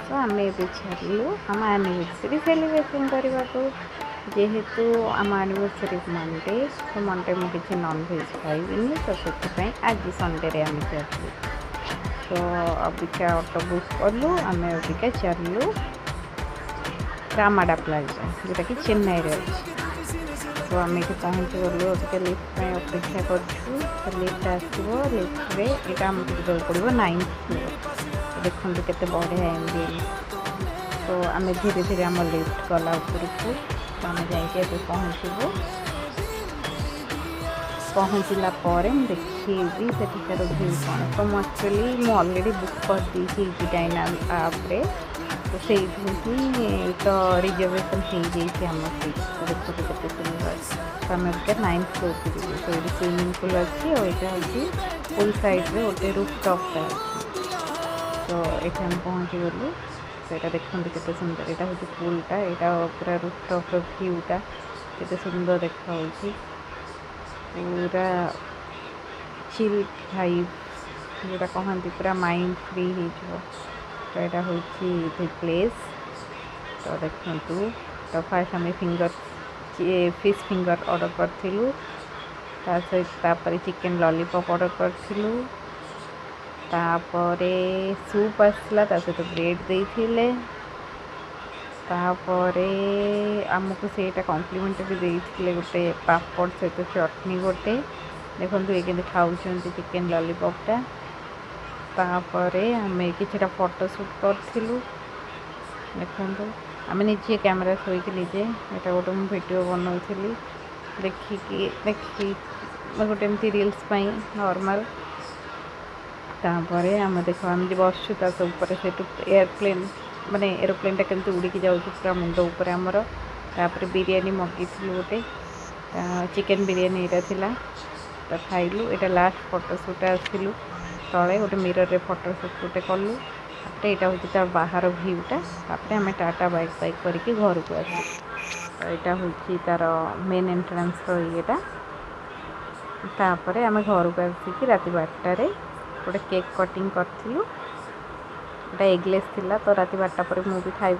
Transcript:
तो आम ए छाड़ू आम आनिवर्सरी सेलिब्रेशन करने को जेहेतु आम आनिवर्सरी मंडे तो मंडे मुझे किसी नॉनभेज खाइबी तो से आज संडे आम छाड़ू तो अबिका ऑटो बुक कलु आम अबिका चलू रामाडा प्लाजा जोटा कि चेन्नई अच्छे तो आम ये पहुँची गलु अबिका लिफ्ट में अपेक्षा कर लिफ्ट आसो लिफ्ट यहाँ आमको जावाक पड़ो 9th फ्लोर देखो केते बढ़िया एम्बिएंस तो आम धीरे धीरे आम लिफ्ट गला उपरकू तो आम जाके पहुँचबू पहुँचला देखी सेठिकार व्यू कौन तो मुझे अलरेडी बुक कर दी डाइना आप्रे तो से ही तो रिजर्वेशन हो जाइए आम सीट तो देखो केते सुंदर तो आम 9th फ्लोर को जीव तो ये स्विमिंग पूल अच्छी और यहाँ हूँ पूल साइड में गोटे रूफटॉपटा अच्छी तो ये आम पहुँची गलु तो यहाँ देखते केते सुंदर यहाँ हूँ पूलटा यहाँ पूरा रूफटॉप व्यूटा केते सुंदर देखा पूरा चिल वाइब जोटा कहती पूरा माइंड फ्री हो तो यहाँ हूँ प्लेस तो देखु तो फास्ट आम फिश फिंगर ऑर्डर करूँ सहित चिकेन लॉलीपॉप ऑर्डर करूँ सूप आसला सहित ब्रेड देते आमको से कम्प्लीमेंटरी देते गोटे पापड़ सहित चटनी गोटे देखो ये खाऊँ चिकेन लॉलीपॉपटा आम कि फोटोशूट करूँ देखो आम निजे कैमेरा थोक निजे यहाँ गोटे मुझे वीडियो बनाऊली देखी गोटे एमती रिल्स नॉर्मल आम देख आम बसु से एयरप्लेन माने एरोप्लेन टा केमती उड़ी जाऊँ पूरा मुंड उपर आमर तापर बिरियानी मगई गोटे चिकेन बिरियानी यहाँ तो खाइलु यहाँ लास्ट फोटोशूट आसलु तले गोटे मिरर रे फोटोशूट गोटे कलु यहाँ हूँ तार बाहर भ्यूटा आम टाटा बाइक बाइक करके घर को आस तो यहाँ हूँ तार मेन एंट्रांस येटा तापर आम घर को आसिक रात 12टारे गोटे केक कटिंग करूँ एगलेस थिला तो रात 12टा पर मुझे खाई